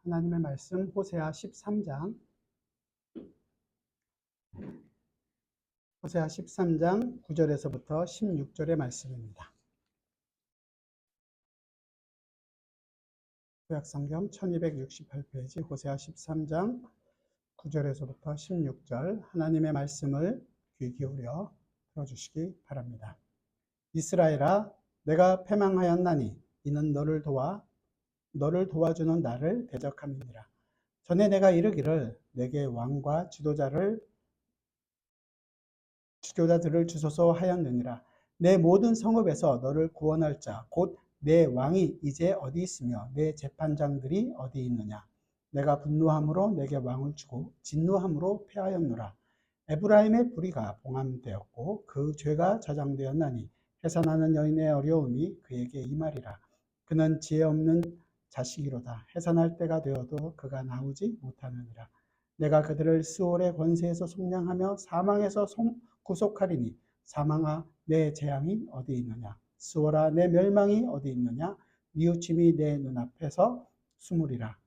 하나님의 말씀 호세아 13장 9절에서부터 16절의 말씀입니다. 구약성경 1268페이지 호세아 13장 9절에서부터 16절 하나님의 말씀을 귀 기울여 들어주시기 바랍니다. 이스라엘아, 내가 패망하였나니 이는 너를 도와주는 나를 대적함이니라. 전에 내가 이르기를 내게 왕과 지도자들을 주소서 하였느니라. 내 모든 성읍에서 너를 구원할 자 곧 내 왕이 이제 어디 있으며 내 재판장들이 어디 있느냐. 내가 분노함으로 내게 왕을 주고 진노함으로 패하였노라. 에브라임의 불의가 봉함되었고 그 죄가 저장되었나니 해산하는 여인의 어려움이 그에게 임하리라. 그는 지혜 없는 자식이로다. 해산할 때가 되어도 그가 나오지 못하느니라. 내가 그들을 스올의 권세에서 속량하며 사망에서 구속하리니 사망아, 내 재앙이 어디 있느냐. 스올아, 내 멸망이 어디 있느냐. 뉘우침이 내 눈앞에서 숨으리라.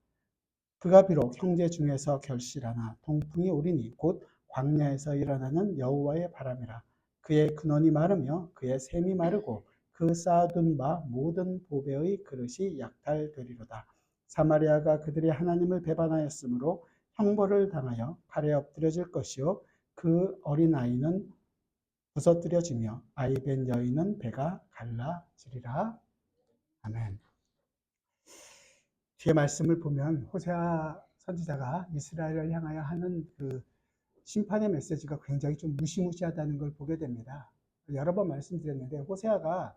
그가 비록 형제 중에서 결실하나 동풍이 오리니 곧 광야에서 일어나는 여호와의 바람이라. 그의 근원이 마르며 그의 샘이 마르고 그 쌓아둔 바 모든 보배의 그릇이 약탈되리로다. 사마리아가 그들의 하나님을 배반하였으므로 형벌을 당하여 칼에 엎드려질 것이요 그 어린아이는 부서뜨려지며 아이벤 여인은 배가 갈라지리라. 아멘. 뒤에 말씀을 보면 호세아 선지자가 이스라엘을 향하여 하는 그 심판의 메시지가 굉장히 좀 무시무시하다는 걸 보게 됩니다. 여러 번 말씀드렸는데 호세아가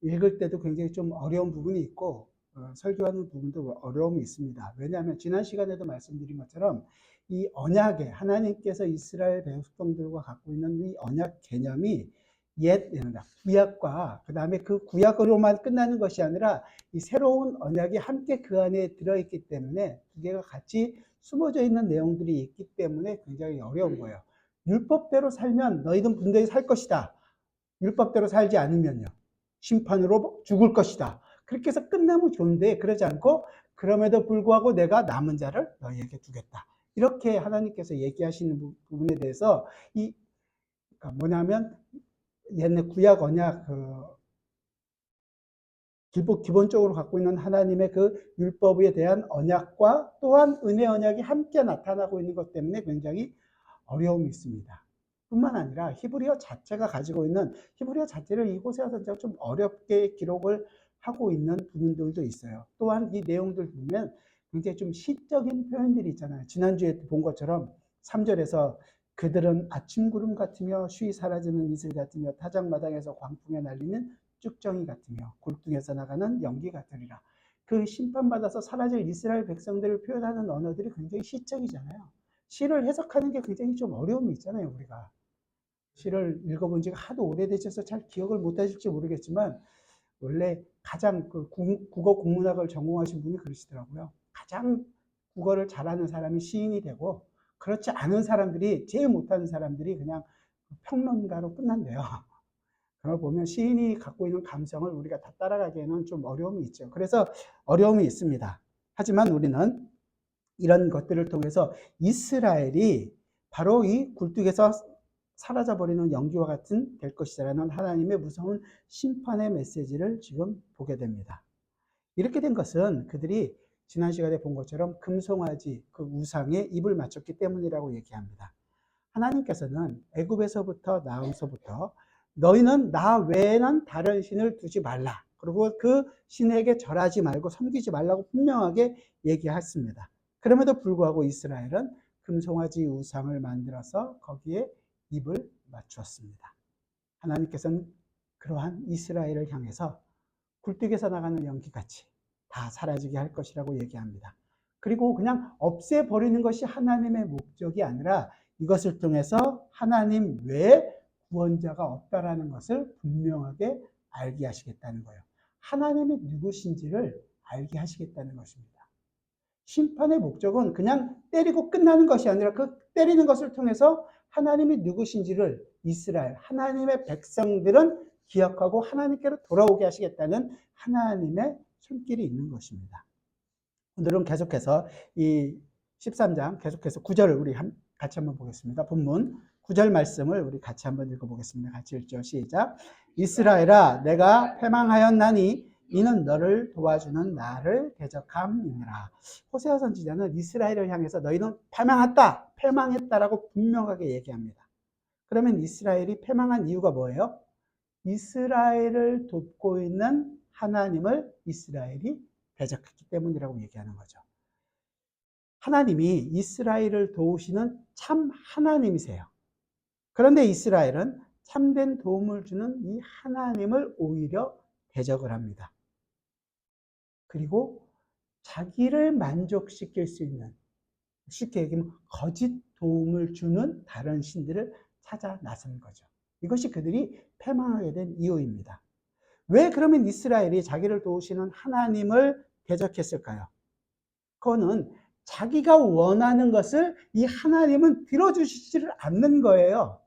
읽을 때도 굉장히 좀 어려운 부분이 있고 설교하는 부분도 어려움이 있습니다. 왜냐하면 지난 시간에도 말씀드린 것처럼 이 언약에 하나님께서 이스라엘 백성들과 갖고 있는 이 언약 개념이 구약과 그 다음에 그 구약으로만 끝나는 것이 아니라 이 새로운 언약이 함께 그 안에 들어있기 때문에 두 개가 같이 숨어져 있는 내용들이 있기 때문에 굉장히 어려운 거예요. 율법대로 살면 너희는 분명히 살 것이다. 율법대로 살지 않으면요. 심판으로 죽을 것이다. 그렇게 해서 끝나면 좋은데 그러지 않고 그럼에도 불구하고 내가 남은 자를 너희에게 두겠다. 이렇게 하나님께서 얘기하시는 부분에 대해서 그러니까 뭐냐면 옛날 구약 언약 기본적으로 갖고 있는 하나님의 그 율법에 대한 언약과 또한 은혜 언약이 함께 나타나고 있는 것 때문에 굉장히 어려움이 있습니다. 뿐만 아니라 히브리어 자체가 가지고 있는 히브리어 자체를 이 호세아 선지자가 좀 어렵게 기록을 하고 있는 부분들도 있어요. 또한 이 내용들 보면 굉장히 좀 시적인 표현들이 있잖아요. 지난주에 본 것처럼 3절에서 그들은 아침 구름 같으며 쉬이 사라지는 이슬 같으며 타작마당에서 광풍에 날리는 쭉정이 같으며 굴뚝에서 나가는 연기 같으리라. 그 심판받아서 사라질 이스라엘 백성들을 표현하는 언어들이 굉장히 시적이잖아요. 시를 해석하는 게 굉장히 좀 어려움이 있잖아요. 우리가 시를 읽어본 지가 하도 오래되셔서 잘 기억을 못 하실지 모르겠지만 원래 가장 그 국어 국문학을 전공하신 분이 그러시더라고요. 가장 국어를 잘하는 사람이 시인이 되고 그렇지 않은 사람들이 제일 못하는 사람들이 그냥 평론가로 끝난대요. 그걸 보면 시인이 갖고 있는 감성을 우리가 다 따라가기에는 좀 어려움이 있죠. 그래서 어려움이 있습니다. 하지만 우리는 이런 것들을 통해서 이스라엘이 바로 이 굴뚝에서 사라져버리는 연기와 같은 될 것이라는 하나님의 무서운 심판의 메시지를 지금 보게 됩니다. 이렇게 된 것은 그들이 지난 시간에 본 것처럼 금송아지 그 우상에 입을 맞췄기 때문이라고 얘기합니다. 하나님께서는 애굽에서부터 나음서부터 너희는 나 외에는 다른 신을 두지 말라. 그리고 그 신에게 절하지 말고 섬기지 말라고 분명하게 얘기했습니다. 그럼에도 불구하고 이스라엘은 금송아지 우상을 만들어서 거기에 입을 맞추었습니다. 하나님께서는 그러한 이스라엘을 향해서 굴뚝에서 나가는 연기같이 다 사라지게 할 것이라고 얘기합니다. 그리고 그냥 없애버리는 것이 하나님의 목적이 아니라 이것을 통해서 하나님 외에 구원자가 없다라는 것을 분명하게 알게 하시겠다는 거예요. 하나님이 누구신지를 알게 하시겠다는 것입니다. 심판의 목적은 그냥 때리고 끝나는 것이 아니라 그 때리는 것을 통해서 하나님이 누구신지를 이스라엘, 하나님의 백성들은 기억하고 하나님께로 돌아오게 하시겠다는 하나님의 손길이 있는 것입니다. 오늘은 계속해서 이 13장 계속해서 9절을 우리 같이 한번 보겠습니다. 본문 9절 말씀을 우리 같이 한번 읽어보겠습니다. 같이 읽죠. 시작. 이스라엘아, 내가 패망하였나니 이는 너를 도와주는 나를 대적함이니라. 호세아 선지자는 이스라엘을 향해서 너희는 패망했다라고 분명하게 얘기합니다. 그러면 이스라엘이 패망한 이유가 뭐예요? 이스라엘을 돕고 있는 하나님을 이스라엘이 대적했기 때문이라고 얘기하는 거죠. 하나님이 이스라엘을 도우시는 참 하나님이세요. 그런데 이스라엘은 참된 도움을 주는 이 하나님을 오히려 대적을 합니다. 그리고 자기를 만족시킬 수 있는, 쉽게 얘기하면 거짓 도움을 주는 다른 신들을 찾아 나선 거죠. 이것이 그들이 패망하게 된 이유입니다. 왜 그러면 이스라엘이 자기를 도우시는 하나님을 대적했을까요? 그거는 자기가 원하는 것을 이 하나님은 들어주시지를 않는 거예요.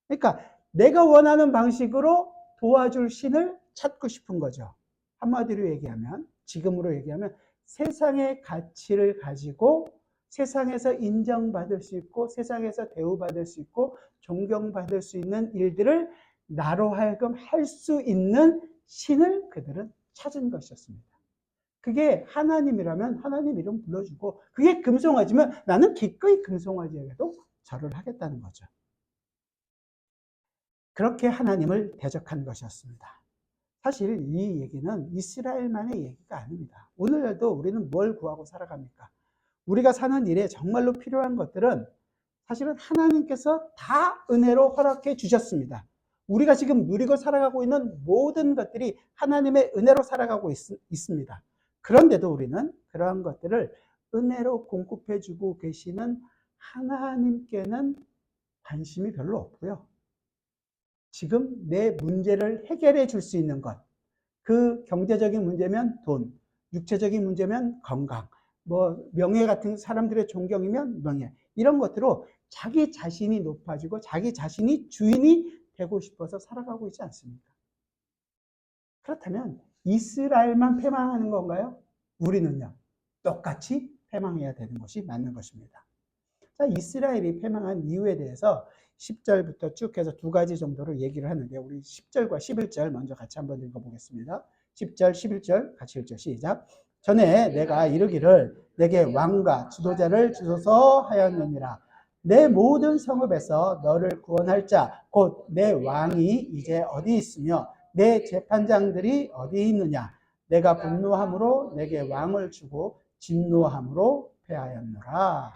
그러니까 내가 원하는 방식으로 도와줄 신을 찾고 싶은 거죠. 한마디로 얘기하면, 지금으로 얘기하면 세상의 가치를 가지고 세상에서 인정받을 수 있고 세상에서 대우받을 수 있고 존경받을 수 있는 일들을 나로 하여금 할 수 있는 신을 그들은 찾은 것이었습니다. 그게 하나님이라면 하나님 이름 불러주고, 그게 금송아지면 나는 기꺼이 금송아지에게도 절을 하겠다는 거죠. 그렇게 하나님을 대적한 것이었습니다. 사실 이 얘기는 이스라엘만의 얘기가 아닙니다. 오늘날도 우리는 뭘 구하고 살아갑니까? 우리가 사는 일에 정말로 필요한 것들은 사실은 하나님께서 다 은혜로 허락해 주셨습니다. 우리가 지금 누리고 살아가고 있는 모든 것들이 하나님의 은혜로 살아가고 있습니다. 그런데도 우리는 그러한 것들을 은혜로 공급해 주고 계시는 하나님께는 관심이 별로 없고요. 지금 내 문제를 해결해 줄 수 있는 것, 그 경제적인 문제면 돈, 육체적인 문제면 건강, 명예 같은 사람들의 존경이면 명예, 이런 것들로 자기 자신이 높아지고 자기 자신이 주인이 되고 싶어서 살아가고 있지 않습니까? 그렇다면 이스라엘만 패망하는 건가요? 우리는요, 똑같이 패망해야 되는 것이 맞는 것입니다. 자, 이스라엘이 패망한 이유에 대해서 10절부터 쭉 해서 두 가지 정도로 얘기를 하는데, 우리 10절과 11절 먼저 같이 한번 읽어보겠습니다. 10절, 11절 같이 읽죠. 시작. 전에 내가 이르기를 내게 왕과 지도자를 주소서 하였느니라. 내 모든 성읍에서 너를 구원할 자, 곧 내 왕이 이제 어디 있으며 내 재판장들이 어디 있느냐. 내가 분노함으로 내게 왕을 주고 진노함으로 패하였노라.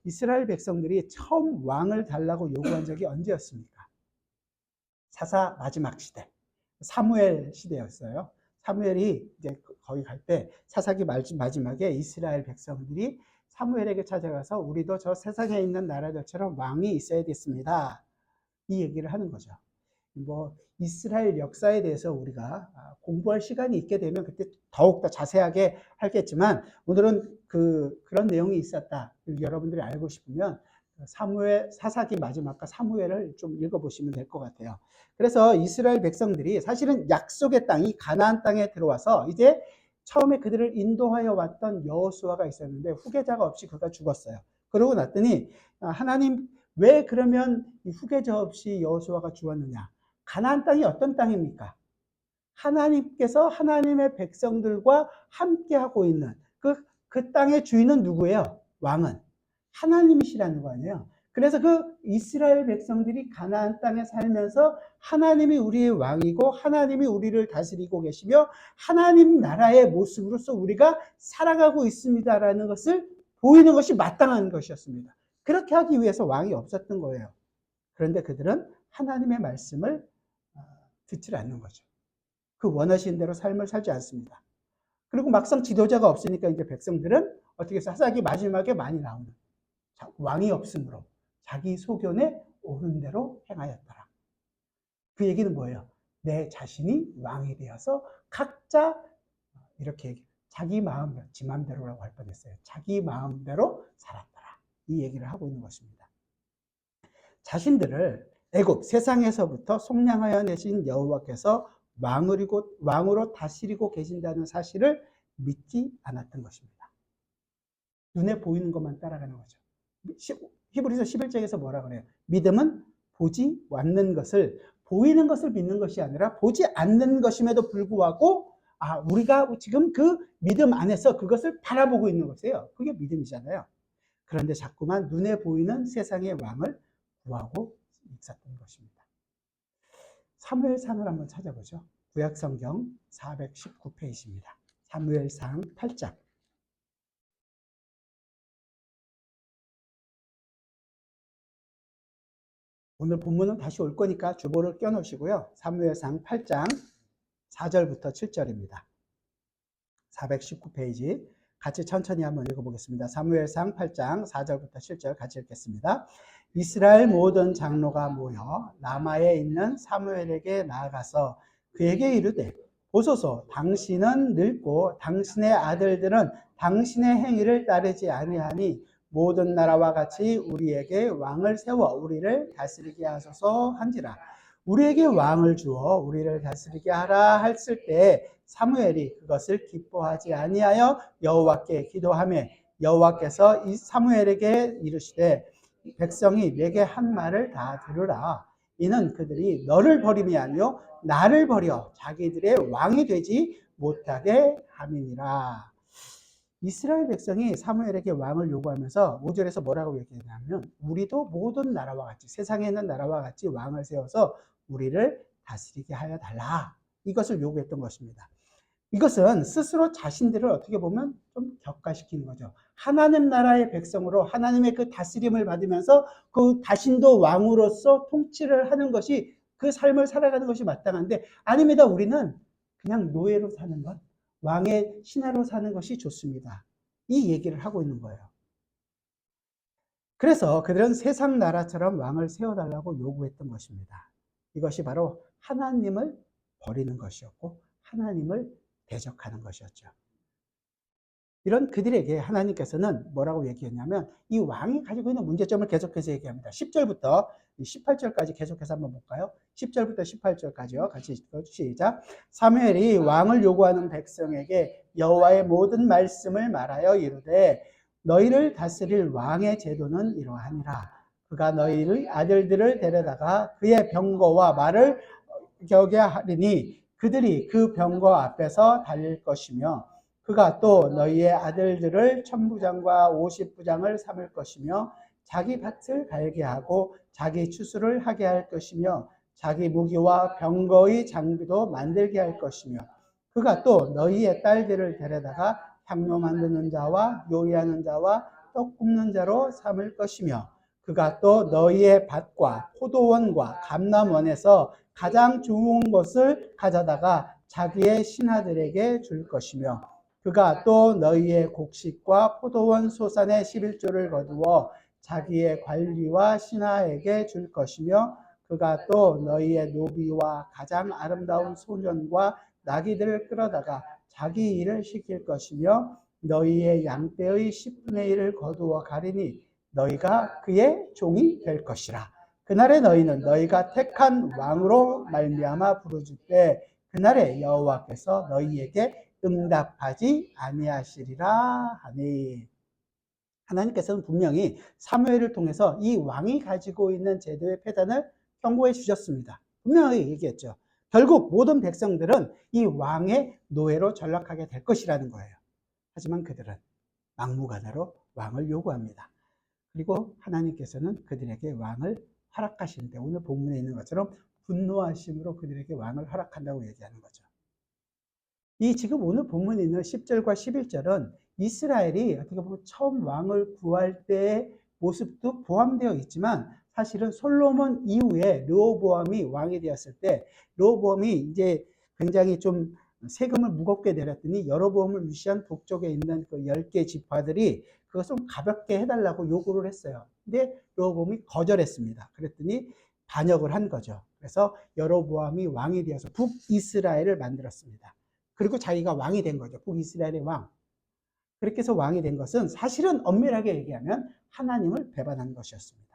이스라엘 백성들이 처음 왕을 달라고 요구한 적이 언제였습니까? 사사 마지막 시대, 사무엘 시대였어요. 사무엘이 이제 거기 갈 때 사사기 마지막에 이스라엘 백성들이 사무엘에게 찾아가서 우리도 저 세상에 있는 나라들처럼 왕이 있어야겠습니다, 이 얘기를 하는 거죠. 이스라엘 역사에 대해서 우리가 공부할 시간이 있게 되면 그때 더욱더 자세하게 하겠지만, 오늘은 그런 내용이 있었다, 여러분들이 알고 싶으면 사사기 마지막과 사무엘을 좀 읽어보시면 될 것 같아요. 그래서 이스라엘 백성들이 사실은 약속의 땅, 이 가나안 땅에 들어와서 이제 처음에 그들을 인도하여 왔던 여호수아가 있었는데 후계자가 없이 그가 죽었어요. 그러고 났더니 하나님, 왜 그러면 후계자 없이 여호수아가 죽었느냐? 가나안 땅이 어떤 땅입니까? 하나님께서 하나님의 백성들과 함께하고 있는 그 땅의 주인은 누구예요? 왕은 하나님이시라는 거 아니에요. 그래서 그 이스라엘 백성들이 가나안 땅에 살면서 하나님이 우리의 왕이고 하나님이 우리를 다스리고 계시며 하나님 나라의 모습으로서 우리가 살아가고 있습니다라는 것을 보이는 것이 마땅한 것이었습니다. 그렇게 하기 위해서 왕이 없었던 거예요. 그런데 그들은 하나님의 말씀을 듣지 않는 거죠. 그 원하시는 대로 삶을 살지 않습니다. 그리고 막상 지도자가 없으니까 이제 백성들은 어떻게 해서 사사기 마지막에 많이 나오는, 왕이 없으므로 자기 소견에 옳은 대로 행하였더라. 그 얘기는 뭐예요? 내 자신이 왕이 되어서 각자 이렇게 자기 마음대로, 지 마음대로라고 할 뻔했어요. 자기 마음대로 살았더라, 이 얘기를 하고 있는 것입니다. 자신들을 애굽 세상에서부터 속량하여 내신 여호와께서 왕으로 다스리고 계신다는 사실을 믿지 않았던 것입니다. 눈에 보이는 것만 따라가는 거죠. 히브리서 11장에서 뭐라 그래요? 믿음은 보지 않는 것을, 보이는 것을 믿는 것이 아니라 보지 않는 것임에도 불구하고 우리가 지금 그 믿음 안에서 그것을 바라보고 있는 것이에요. 그게 믿음이잖아요. 그런데 자꾸만 눈에 보이는 세상의 왕을 구하고 있었던 것입니다. 사무엘상을 한번 찾아보죠. 구약성경 419페이지입니다. 사무엘상 8장. 오늘 본문은 다시 올 거니까 주보를 껴놓으시고요. 사무엘상 8장 4절부터 7절입니다. 419페이지 같이 천천히 한번 읽어보겠습니다. 사무엘상 8장 4절부터 7절 같이 읽겠습니다. 이스라엘 모든 장로가 모여 라마에 있는 사무엘에게 나아가서 그에게 이르되 보소서 당신은 늙고 당신의 아들들은 당신의 행위를 따르지 아니하니 모든 나라와 같이 우리에게 왕을 세워 우리를 다스리게 하소서 한지라. 우리에게 왕을 주어 우리를 다스리게 하라 했을 때 사무엘이 그것을 기뻐하지 아니하여 여호와께 기도하며 여호와께서 이 사무엘에게 이르시되 백성이 내게 한 말을 다 들으라. 이는 그들이 너를 버림이 아니요 나를 버려 자기들의 왕이 되지 못하게 함이니라. 이스라엘 백성이 사무엘에게 왕을 요구하면서 5절에서 뭐라고 얘기했냐면 우리도 모든 나라와 같이 세상에 있는 나라와 같이 왕을 세워서 우리를 다스리게 하여 달라. 이것을 요구했던 것입니다. 이것은 스스로 자신들을 어떻게 보면 좀 격가시키는 거죠. 하나님 나라의 백성으로 하나님의 그 다스림을 받으면서 그 자신도 왕으로서 통치를 하는 것이 그 삶을 살아가는 것이 마땅한데 아닙니다. 우리는 그냥 노예로 사는 것, 왕의 신하로 사는 것이 좋습니다. 이 얘기를 하고 있는 거예요. 그래서 그들은 세상 나라처럼 왕을 세워달라고 요구했던 것입니다. 이것이 바로 하나님을 버리는 것이었고 하나님을 대적하는 것이었죠. 이런 그들에게 하나님께서는 뭐라고 얘기했냐면 이 왕이 가지고 있는 문제점을 계속해서 얘기합니다. 10절부터 18절까지 계속해서 한번 볼까요? 10절부터 18절까지요. 같이 시작. 사무엘이 왕을 요구하는 백성에게 여호와의 모든 말씀을 말하여 이르되 너희를 다스릴 왕의 제도는 이러하니라. 그가 너희의 아들들을 데려다가 그의 병거와 말을 격에 하리니 그들이 그 병거 앞에서 달릴 것이며 그가 또 너희의 아들들을 천부장과 오십부장을 삼을 것이며 자기 밭을 갈게 하고 자기 추수를 하게 할 것이며 자기 무기와 병거의 장비도 만들게 할 것이며 그가 또 너희의 딸들을 데려다가 향료 만드는 자와 요리하는 자와 떡 굽는 자로 삼을 것이며 그가 또 너희의 밭과 포도원과 감람원에서 가장 좋은 것을 가져다가 자기의 신하들에게 줄 것이며 그가 또 너희의 곡식과 포도원 소산의 11조를 거두어 자기의 관리와 신하에게 줄 것이며 그가 또 너희의 노비와 가장 아름다운 소년과 나귀들을 끌어다가 자기 일을 시킬 것이며 너희의 양떼의 10분의 1을 거두어 가리니 너희가 그의 종이 될 것이라. 그날에 너희는 너희가 택한 왕으로 말미암아 부르짖을 때 그날에 여호와께서 너희에게 응답하지 아니하시리라 하니. 하나님께서는 분명히 사무엘을 통해서 이 왕이 가지고 있는 제도의 폐단을 경고해 주셨습니다. 분명하게 얘기했죠. 결국 모든 백성들은 이 왕의 노예로 전락하게 될 것이라는 거예요. 하지만 그들은 막무가내로 왕을 요구합니다. 그리고 하나님께서는 그들에게 왕을 허락하시는데 오늘 본문에 있는 것처럼 분노하심으로 그들에게 왕을 허락한다고 얘기하는 거죠. 이 지금 오늘 본문에 있는 10절과 11절은 이스라엘이 어떻게 보면 처음 왕을 구할 때의 모습도 포함되어 있지만 사실은 솔로몬 이후에 르호보암이 왕이 되었을 때 르호보암이 이제 굉장히 좀 세금을 무겁게 내렸더니 여로보암을 위시한 북쪽에 있는 그 10개 지파들이 그것을 좀 가볍게 해달라고 요구를 했어요. 근데 르호보암이 거절했습니다. 그랬더니 반역을 한 거죠. 그래서 여로보암이 왕이 되어서 북이스라엘을 만들었습니다. 그리고 자기가 왕이 된 거죠. 북이스라엘의 왕. 그렇게 해서 왕이 된 것은 사실은 엄밀하게 얘기하면 하나님을 배반한 것이었습니다.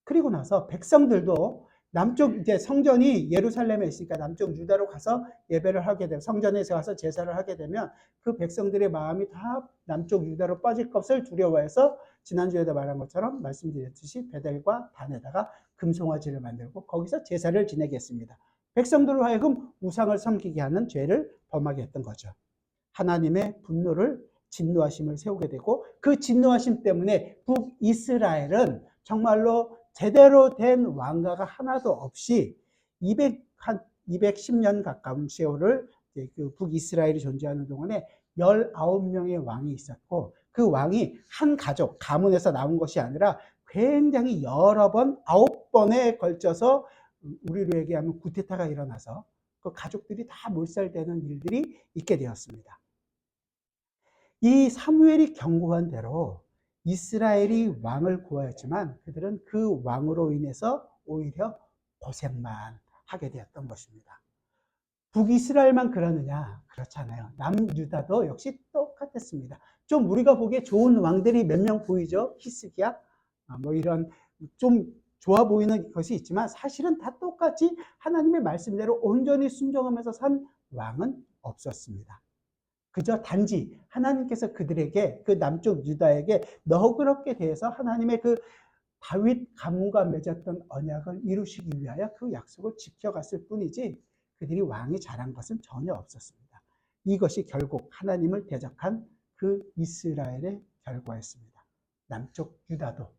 그리고 나서 백성들도 남쪽 이제 성전이 예루살렘에 있으니까 남쪽 유다로 가서 예배를 하게 되면 성전에 가서 제사를 하게 되면 그 백성들의 마음이 다 남쪽 유다로 빠질 것을 두려워해서 지난주에도 말한 것처럼 말씀드렸듯이 베델과 단에다가 금송아지를 만들고 거기서 제사를 지내게 했습니다. 백성들로 하여금 우상을 섬기게 하는 죄를 범하게 했던 거죠. 하나님의 분노를 진노하심을 세우게 되고 그 진노하심 때문에 북이스라엘은 정말로 제대로 된 왕가가 하나도 없이 210년 가까운 세월을 그 북이스라엘이 존재하는 동안에 19명의 왕이 있었고 그 왕이 한 가족, 가문에서 나온 것이 아니라 굉장히 여러 번, 9번에 걸쳐서 우리로 얘기하면 구테타가 일어나서 그 가족들이 다 몰살되는 일들이 있게 되었습니다. 이 사무엘이 경고한 대로 이스라엘이 왕을 구하였지만 그들은 그 왕으로 인해서 오히려 고생만 하게 되었던 것입니다. 북이스라엘만 그러느냐? 그렇잖아요. 남유다도 역시 똑같았습니다. 좀 우리가 보기에 좋은 왕들이 몇 명 보이죠? 히스기야? 뭐 이런 좀 좋아 보이는 것이 있지만 사실은 다 똑같이 하나님의 말씀대로 온전히 순종하면서 산 왕은 없었습니다. 그저 단지 하나님께서 그들에게 그 남쪽 유다에게 너그럽게 대해서 하나님의 그 다윗 가문과 맺었던 언약을 이루시기 위하여 그 약속을 지켜갔을 뿐이지 그들이 왕이 잘한 것은 전혀 없었습니다. 이것이 결국 하나님을 대적한 그 이스라엘의 결과였습니다. 남쪽 유다도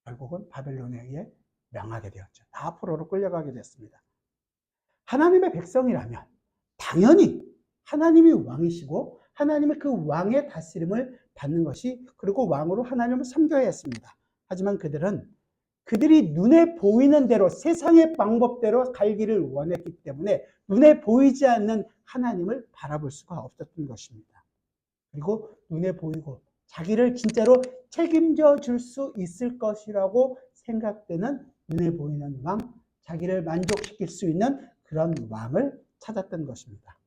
결국은 바벨론에 의해 명하게 되었죠. 다 포로로 끌려가게 됐습니다. 하나님의 백성이라면 당연히 하나님이 왕이시고 하나님의 그 왕의 다스림을 받는 것이 그리고 왕으로 하나님을 섬겨야 했습니다. 하지만 그들은 그들이 눈에 보이는 대로 세상의 방법대로 갈기를 원했기 때문에 눈에 보이지 않는 하나님을 바라볼 수가 없었던 것입니다. 그리고 눈에 보이고 자기를 진짜로 책임져 줄 수 있을 것이라고 생각되는 눈에 보이는 왕, 자기를 만족시킬 수 있는 그런 왕을 찾았던 것입니다.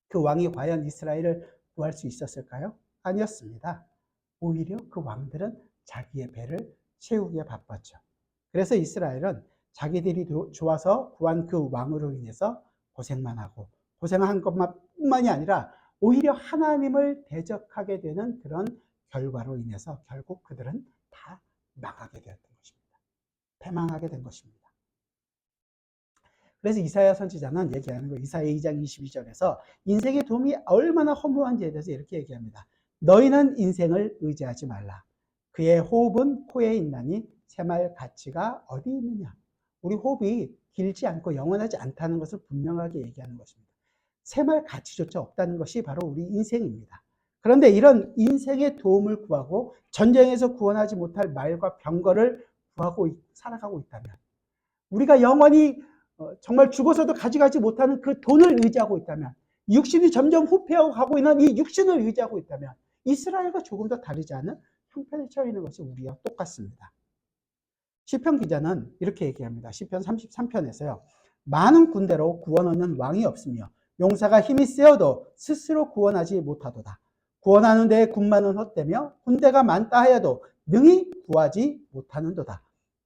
그 왕이 과연 이스라엘을 구할 수 있었을까요? 아니었습니다. 오히려 그 왕들은 자기의 배를 채우기에 바빴죠. 그래서 이스라엘은 자기들이 좋아서 구한 그 왕으로 인해서 고생만 하고 고생한 것뿐만이 아니라 오히려 하나님을 대적하게 되는 그런 결과로 인해서 결국 그들은 다 망하게 되었던 것입니다. 패망하게 된 것입니다. 그래서 이사야 선지자는 얘기하는 거예요. 이사야 2장 22절에서 인생의 도움이 얼마나 허무한지에 대해서 이렇게 얘기합니다. 너희는 인생을 의지하지 말라. 그의 호흡은 코에 있나니 새말 가치가 어디 있느냐. 우리 호흡이 길지 않고 영원하지 않다는 것을 분명하게 얘기하는 것입니다. 새말 가치조차 없다는 것이 바로 우리 인생입니다. 그런데 이런 인생의 도움을 구하고 전쟁에서 구원하지 못할 말과 병거를 구하고 살아가고 있다면 우리가 영원히 정말 죽어서도 가져가지 못하는 그 돈을 의지하고 있다면 육신이 점점 후퇴하고 가고 있는 이 육신을 의지하고 있다면 이스라엘과 조금 더 다르지 않은 형편에 처해 있는 것이 우리와 똑같습니다. 시편 기자는 이렇게 얘기합니다. 시편 33편에서요. 많은 군대로 구원 얻는 왕이 없으며 용사가 힘이 세어도 스스로 구원하지 못하도다. 구원하는 데에 군마는 헛되며 군대가 많다 하여도 능히 구하지 못하는도다.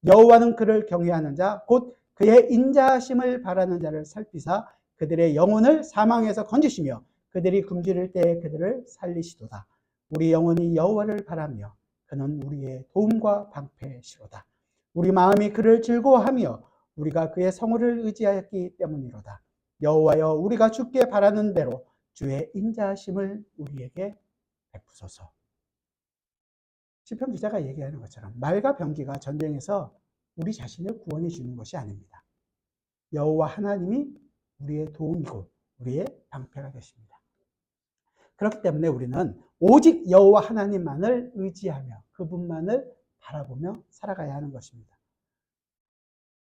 여호와는 그를 경외하는 자 곧 그의 인자하심을 바라는 자를 살피사 그들의 영혼을 사망에서 건지시며 그들이 굶주릴 때에 그들을 살리시도다. 우리 영혼이 여호와를 바라며 그는 우리의 도움과 방패시로다. 우리 마음이 그를 즐거워하며 우리가 그의 성호를 의지하였기 때문이로다. 여호와여 우리가 주께 바라는 대로 주의 인자하심을 우리에게 베푸소서. 시편 기자가 얘기하는 것처럼 말과 병기가 전쟁에서 우리 자신을 구원해 주는 것이 아닙니다. 여호와 하나님이 우리의 도움이고 우리의 방패가 되십니다. 그렇기 때문에 우리는 오직 여호와 하나님만을 의지하며 그분만을 바라보며 살아가야 하는 것입니다.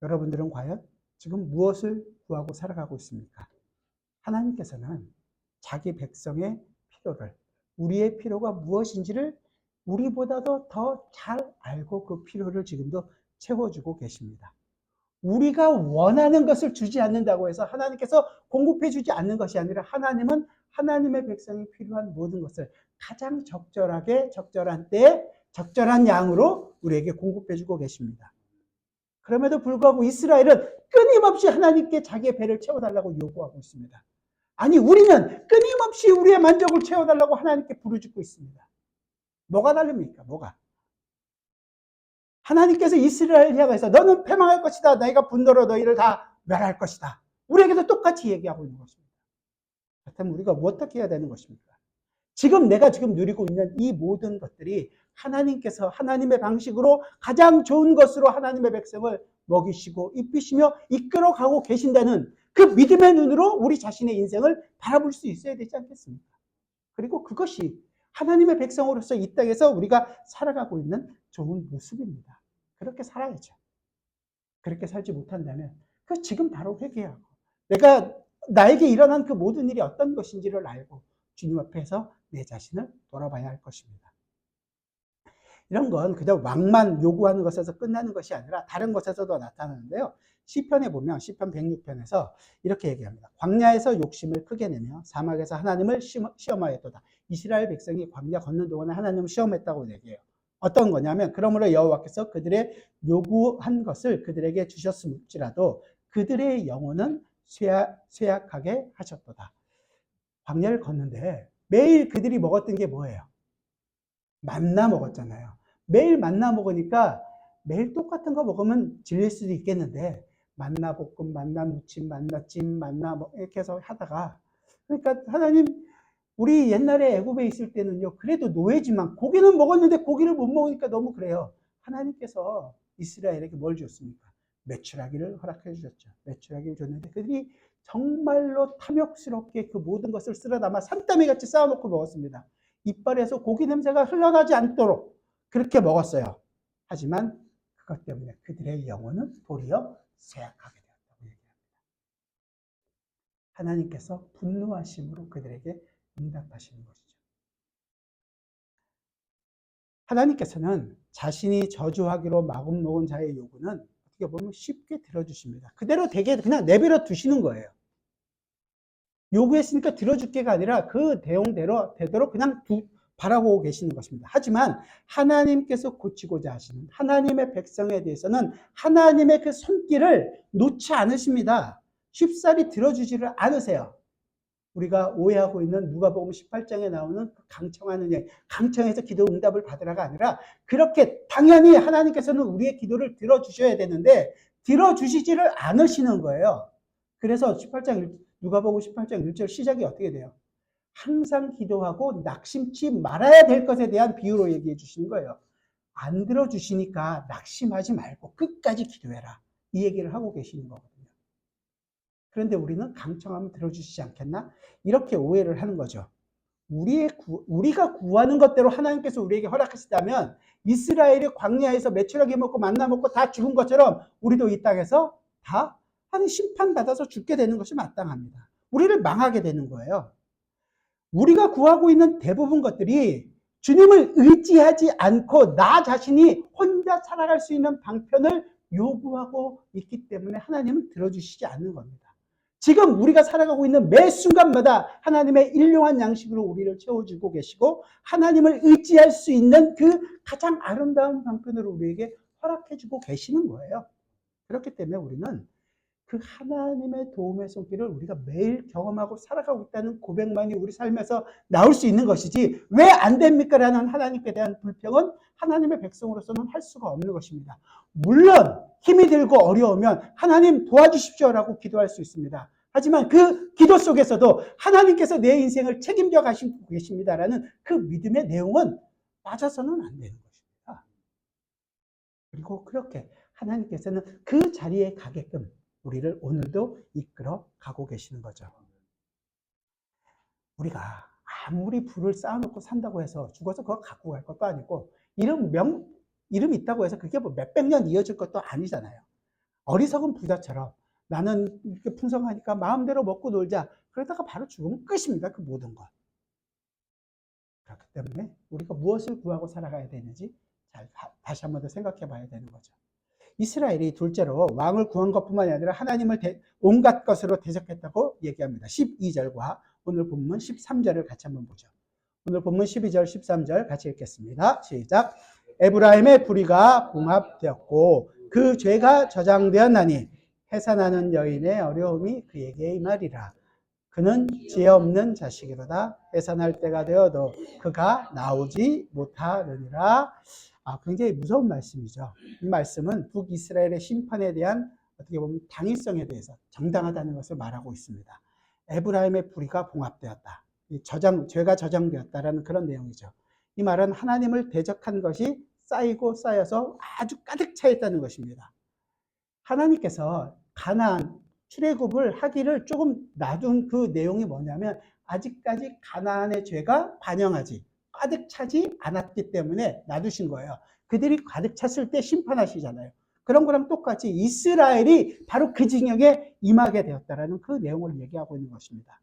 여러분들은 과연 지금 무엇을 구하고 살아가고 있습니까? 하나님께서는 자기 백성의 필요를, 우리의 필요가 무엇인지를 우리보다도 더 잘 알고 그 필요를 지금도 채워주고 계십니다. 우리가 원하는 것을 주지 않는다고 해서 하나님께서 공급해 주지 않는 것이 아니라 하나님은 하나님의 백성이 필요한 모든 것을 가장 적절하게 적절한 때에 적절한 양으로 우리에게 공급해 주고 계십니다. 그럼에도 불구하고 이스라엘은 끊임없이 하나님께 자기의 배를 채워달라고 요구하고 있습니다. 아니, 우리는 끊임없이 우리의 만족을 채워달라고 하나님께 부르짖고 있습니다. 뭐가 다릅니까? 뭐가? 하나님께서 이스라엘 향해서 너는 패망할 것이다. 내가 분노로 너희를 다 멸할 것이다. 우리에게도 똑같이 얘기하고 있는 것입니다. 그렇다면 우리가 어떻게 해야 되는 것입니까? 내가 누리고 있는 이 모든 것들이 하나님께서 하나님의 방식으로 가장 좋은 것으로 하나님의 백성을 먹이시고 입히시며 이끌어가고 계신다는 그 믿음의 눈으로 우리 자신의 인생을 바라볼 수 있어야 되지 않겠습니까? 그리고 그것이 하나님의 백성으로서 이 땅에서 우리가 살아가고 있는 좋은 모습입니다. 그렇게 살아야죠. 그렇게 살지 못한다면 그 지금 바로 회개하고 나에게 일어난 그 모든 일이 어떤 것인지를 알고 주님 앞에서 내 자신을 돌아봐야 할 것입니다. 이런 건 그저 왕만 요구하는 것에서 끝나는 것이 아니라 다른 것에서도 나타나는데요. 시편에 보면 시편 106편에서 이렇게 얘기합니다. 광야에서 욕심을 크게 내며 사막에서 하나님을 시험하였도다. 이스라엘 백성이 광야 걷는 동안에 하나님을 시험했다고 얘기해요. 어떤 거냐면 그러므로 여호와께서 그들의 요구한 것을 그들에게 주셨을지라도 그들의 영혼은 쇠약하게 하셨도다. 광야를 걷는데 매일 그들이 먹었던 게 뭐예요? 만나 먹었잖아요. 매일 만나 먹으니까 매일 똑같은 거 먹으면 질릴 수도 있겠는데 만나 볶음, 만나 무침, 만나 찜, 만나 이렇게 해서 하다가 그러니까 하나님 우리 옛날에 애굽에 있을 때는요. 그래도 노예지만 고기는 먹었는데 고기를 못 먹으니까 너무 그래요. 하나님께서 이스라엘에게 뭘 줬습니까? 메추라기를 허락해 주셨죠. 메추라기를 줬는데 그들이 정말로 탐욕스럽게 그 모든 것을 쓸어 담아 산더미 같이 쌓아놓고 먹었습니다. 이빨에서 고기 냄새가 흘러나지 않도록 그렇게 먹었어요. 하지만 그것 때문에 그들의 영혼은 도리어 쇠약하게 되었다고 얘기합니다. 하나님께서 분노하심으로 그들에게 응답하시는 것이죠. 하나님께서는 자신이 저주하기로 마음먹은 자의 요구는 어떻게 보면 쉽게 들어주십니다. 그대로 되게 그냥 내버려 두시는 거예요. 요구했으니까 들어줄게가 아니라 그 대용대로 되도록 그냥 바라보고 계시는 것입니다. 하지만 하나님께서 고치고자 하시는 하나님의 백성에 대해서는 하나님의 그 손길을 놓지 않으십니다. 쉽사리 들어주지를 않으세요. 우리가 오해하고 있는 누가복음 18장에 나오는 강청하는 예, 강청해서 기도 응답을 받으라가 아니라 그렇게 당연히 하나님께서는 우리의 기도를 들어주셔야 되는데 들어주시지를 않으시는 거예요. 그래서 누가복음 18장 1절 시작이 어떻게 돼요? 항상 기도하고 낙심치 말아야 될 것에 대한 비유로 얘기해 주시는 거예요. 안 들어주시니까 낙심하지 말고 끝까지 기도해라. 이 얘기를 하고 계시는 거거든요. 그런데 우리는 강청하면 들어주시지 않겠나? 이렇게 오해를 하는 거죠. 우리가 구하는 것대로 하나님께서 우리에게 허락하시다면 이스라엘이 광야에서 메추라기 먹고 만나 먹고 다 죽은 것처럼 우리도 이 땅에서 다 심판받아서 죽게 되는 것이 마땅합니다. 우리를 망하게 되는 거예요. 우리가 구하고 있는 대부분 것들이 주님을 의지하지 않고 나 자신이 혼자 살아갈 수 있는 방편을 요구하고 있기 때문에 하나님은 들어주시지 않는 겁니다. 지금 우리가 살아가고 있는 매 순간마다 하나님의 일용한 양식으로 우리를 채워주고 계시고 하나님을 의지할 수 있는 그 가장 아름다운 방편으로 우리에게 허락해주고 계시는 거예요. 그렇기 때문에 우리는 그 하나님의 도움의 손길을 우리가 매일 경험하고 살아가고 있다는 고백만이 우리 삶에서 나올 수 있는 것이지 왜 안 됩니까? 라는 하나님께 대한 불평은 하나님의 백성으로서는 할 수가 없는 것입니다. 물론 힘이 들고 어려우면 하나님 도와주십시오라고 기도할 수 있습니다. 하지만 그 기도 속에서도 하나님께서 내 인생을 책임져 가시고 계십니다라는 그 믿음의 내용은 빠져서는 안 되는 것입니다. 그리고 그렇게 하나님께서는 그 자리에 가게끔 우리를 오늘도 이끌어 가고 계시는 거죠. 우리가 아무리 부를 쌓아놓고 산다고 해서 죽어서 그거 갖고 갈 것도 아니고 이름 있다고 해서 그게 뭐 몇백 년 이어질 것도 아니잖아요. 어리석은 부자처럼 나는 이렇게 풍성하니까 마음대로 먹고 놀자. 그러다가 바로 죽으면 끝입니다. 그 모든 것. 그렇기 때문에 우리가 무엇을 구하고 살아가야 되는지 다시 한번 더 생각해 봐야 되는 거죠. 이스라엘이 둘째로 왕을 구한 것뿐만이 아니라 하나님을 온갖 것으로 대적했다고 얘기합니다. 12절과 오늘 본문 13절을 같이 한번 보죠. 오늘 본문 12절, 13절 같이 읽겠습니다. 시작. 에브라임의 부리가 봉합되었고 그 죄가 저장되었나니 해산하는 여인의 어려움이 그에게 임하리라. 그는 지혜 없는 자식이로다. 해산할 때가 되어도 그가 나오지 못하느니라. 굉장히 무서운 말씀이죠. 이 말씀은 북이스라엘의 심판에 대한 어떻게 보면 당위성에 대해서 정당하다는 것을 말하고 있습니다. 에브라임의 불의가 봉합되었다. 죄가 저장되었다라는 그런 내용이죠. 이 말은 하나님을 대적한 것이 쌓이고 쌓여서 아주 가득 차 있다는 것입니다. 하나님께서 가나안 출애굽을 하기를 조금 놔둔 그 내용이 뭐냐면 아직까지 가나안의 죄가 반영하지 가득 차지 않았기 때문에 놔두신 거예요. 그들이 가득 찼을 때 심판하시잖아요. 그런 거랑 똑같이 이스라엘이 바로 그 징역에 임하게 되었다라는 그 내용을 얘기하고 있는 것입니다.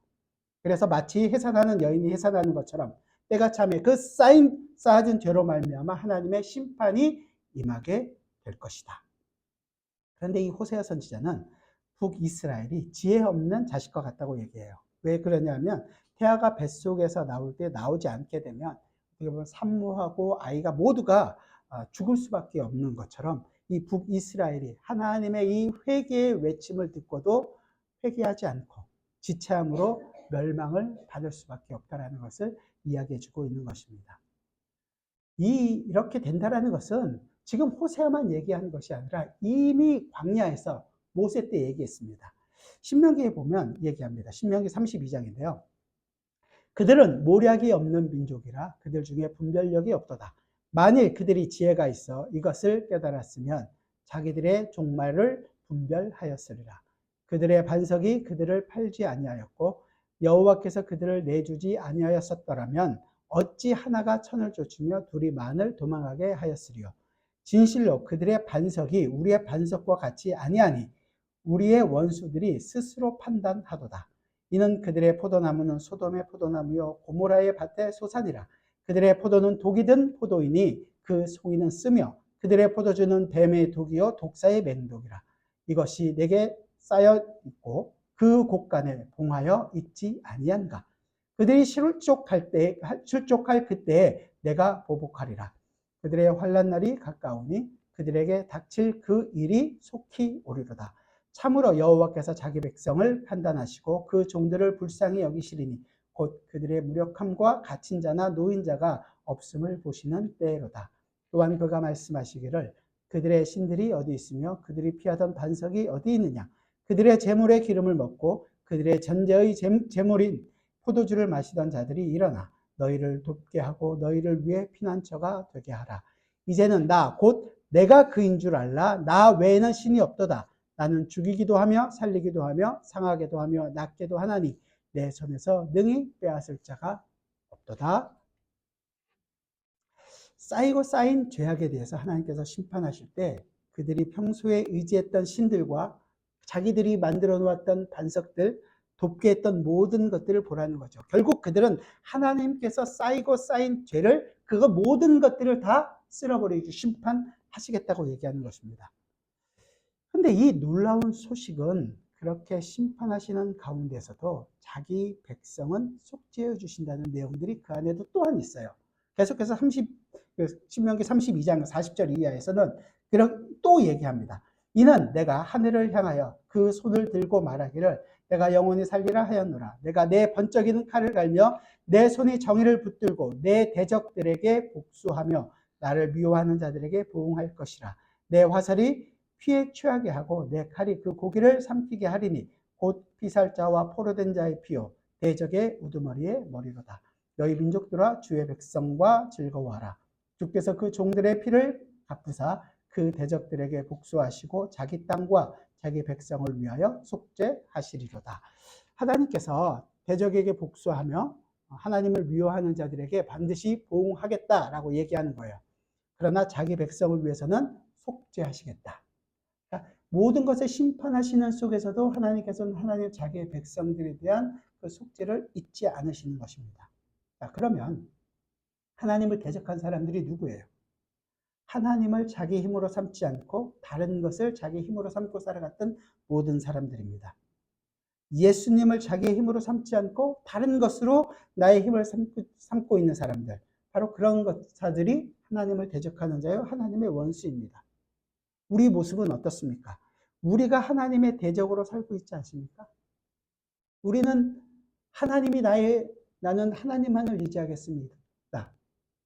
그래서 마치 해산하는 여인이 해산하는 것처럼 때가 참에 그 쌓아진 죄로 말미암아 하나님의 심판이 임하게 될 것이다. 그런데 이 호세아 선지자는 북이스라엘이 지혜 없는 자식과 같다고 얘기해요. 왜 그러냐면 태아가 뱃속에서 나올 때 나오지 않게 되면 어떻게 보면 산모하고 아이가 모두가 죽을 수밖에 없는 것처럼 이 북이스라엘이 하나님의 이 회개의 외침을 듣고도 회개하지 않고 지체함으로 멸망을 받을 수밖에 없다는 것을 이야기해 주고 있는 것입니다. 이렇게 된다라는 것은 지금 호세아만 얘기하는 것이 아니라 이미 광야에서 모세 때 얘기했습니다. 신명기에 보면 얘기합니다. 신명기 32장인데요. 그들은 모략이 없는 민족이라 그들 중에 분별력이 없도다. 만일 그들이 지혜가 있어 이것을 깨달았으면 자기들의 종말을 분별하였으리라. 그들의 반석이 그들을 팔지 아니하였고 여호와께서 그들을 내주지 아니하였었더라면 어찌 하나가 천을 쫓으며 둘이 만을 도망하게 하였으리요. 진실로 그들의 반석이 우리의 반석과 같이 아니하니 우리의 원수들이 스스로 판단하도다. 이는 그들의 포도나무는 소돔의 포도나무요 고모라의 밭의 소산이라. 그들의 포도는 독이 든 포도이니 그 송이는 쓰며 그들의 포도주는 뱀의 독이요 독사의 맹독이라. 이것이 내게 쌓여 있고 그 곳간에 봉하여 있지 아니한가. 그들이 실족할 그때에 내가 보복하리라. 그들의 환난 날이 가까우니 그들에게 닥칠 그 일이 속히 오리로다. 참으로 여호와께서 자기 백성을 판단하시고 그 종들을 불쌍히 여기시리니 곧 그들의 무력함과 갇힌 자나 노인자가 없음을 보시는 때로다. 또한 그가 말씀하시기를 그들의 신들이 어디 있으며 그들이 피하던 반석이 어디 있느냐. 그들의 재물의 기름을 먹고 그들의 전제의 재물인 포도주를 마시던 자들이 일어나 너희를 돕게 하고 너희를 위해 피난처가 되게 하라. 이제는 나 곧 내가 그인 줄 알라. 나 외에는 신이 없도다. 나는 죽이기도 하며 살리기도 하며 상하게도 하며 낫게도 하나니 내 손에서 능히 빼앗을 자가 없도다. 쌓이고 쌓인 죄악에 대해서 하나님께서 심판하실 때 그들이 평소에 의지했던 신들과 자기들이 만들어 놓았던 반석들, 돕게 했던 모든 것들을 보라는 거죠. 결국 그들은 하나님께서 쌓이고 쌓인 죄를 그거 모든 것들을 다 쓸어버리고 심판하시겠다고 얘기하는 것입니다. 근데 이 놀라운 소식은 그렇게 심판하시는 가운데서도 자기 백성은 속죄해 주신다는 내용들이 그 안에도 또한 있어요. 계속해서 신명기 32장 40절 이하에서는 또 얘기합니다. 이는 내가 하늘을 향하여 그 손을 들고 말하기를 내가 영원히 살리라 하였노라. 내가 내 번쩍이는 칼을 갈며 내 손이 정의를 붙들고 내 대적들에게 복수하며 나를 미워하는 자들에게 보응할 것이라. 내 화살이 피에 취하게 하고 내 칼이 그 고기를 삼키게 하리니 곧 피살자와 포로된 자의 피요 대적의 우두머리의 머리로다. 너희 민족들아 주의 백성과 즐거워하라. 주께서 그 종들의 피를 갚으사 그 대적들에게 복수하시고 자기 땅과 자기 백성을 위하여 속죄하시리로다. 하나님께서 대적에게 복수하며 하나님을 미워하는 자들에게 반드시 보응하겠다라고 얘기하는 거예요. 그러나 자기 백성을 위해서는 속죄하시겠다. 모든 것을 심판하시는 속에서도 하나님께서는 하나님 자기의 백성들에 대한 그 속죄를 잊지 않으시는 것입니다. 자, 그러면 하나님을 대적한 사람들이 누구예요? 하나님을 자기 힘으로 삼지 않고 다른 것을 자기 힘으로 삼고 살아갔던 모든 사람들입니다. 예수님을 자기의 힘으로 삼지 않고 다른 것으로 나의 힘을 삼고 있는 사람들, 바로 그런 것들이 하나님을 대적하는 자요 하나님의 원수입니다. 우리 모습은 어떻습니까? 우리가 하나님의 대적으로 살고 있지 않습니까? 우리는 나는 하나님만을 의지하겠습니다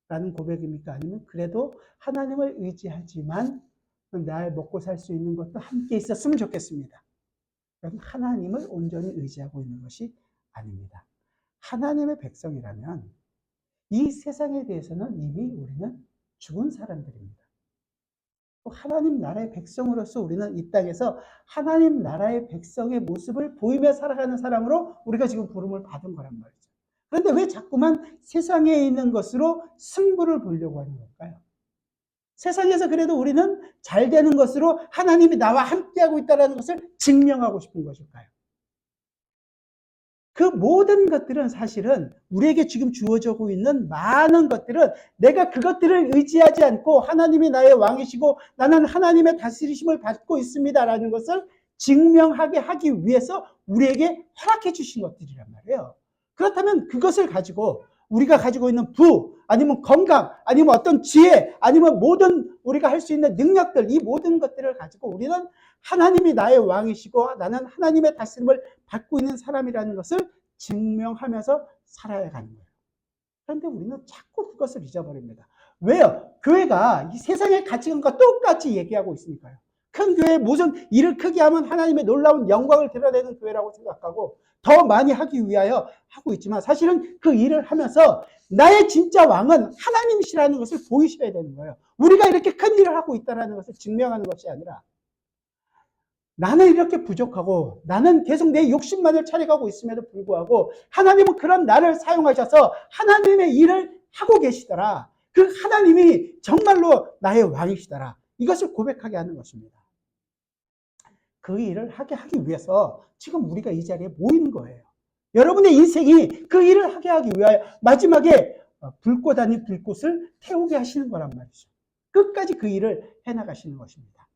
라는 고백입니까? 아니면 그래도 하나님을 의지하지만 날 먹고 살 수 있는 것도 함께 있었으면 좋겠습니다. 그럼 하나님을 온전히 의지하고 있는 것이 아닙니다. 하나님의 백성이라면 이 세상에 대해서는 이미 우리는 죽은 사람들입니다. 하나님 나라의 백성으로서 우리는 이 땅에서 하나님 나라의 백성의 모습을 보이며 살아가는 사람으로 우리가 지금 부름을 받은 거란 말이죠. 그런데 왜 자꾸만 세상에 있는 것으로 승부를 보려고 하는 걸까요? 세상에서 그래도 우리는 잘 되는 것으로 하나님이 나와 함께하고 있다는 것을 증명하고 싶은 것일까요? 그 모든 것들은 사실은 우리에게 지금 주어지고 있는 많은 것들은 내가 그것들을 의지하지 않고 하나님이 나의 왕이시고 나는 하나님의 다스리심을 받고 있습니다라는 것을 증명하게 하기 위해서 우리에게 허락해 주신 것들이란 말이에요. 그렇다면 그것을 가지고 우리가 가지고 있는 부, 아니면 건강, 아니면 어떤 지혜, 아니면 모든 우리가 할 수 있는 능력들, 이 모든 것들을 가지고 우리는 하나님이 나의 왕이시고 나는 하나님의 다스림을 받고 있는 사람이라는 것을 증명하면서 살아야 하는 거예요. 그런데 우리는 자꾸 그것을 잊어버립니다. 왜요? 교회가 이 세상의 가치관과 똑같이 얘기하고 있으니까요. 큰 교회 무슨 일을 크게 하면 하나님의 놀라운 영광을 드러내는 교회라고 생각하고 더 많이 하기 위하여 하고 있지만 사실은 그 일을 하면서 나의 진짜 왕은 하나님이시라는 것을 보이셔야 되는 거예요. 우리가 이렇게 큰 일을 하고 있다는 것을 증명하는 것이 아니라 나는 이렇게 부족하고 나는 계속 내 욕심만을 차려가고 있음에도 불구하고 하나님은 그런 나를 사용하셔서 하나님의 일을 하고 계시더라. 그 하나님이 정말로 나의 왕이시더라. 이것을 고백하게 하는 것입니다. 그 일을 하게 하기 위해서 지금 우리가 이 자리에 모인 거예요. 여러분의 인생이 그 일을 하게 하기 위하여 마지막에 불꽃 아닌 불꽃을 태우게 하시는 거란 말이죠. 끝까지 그 일을 해나가시는 것입니다.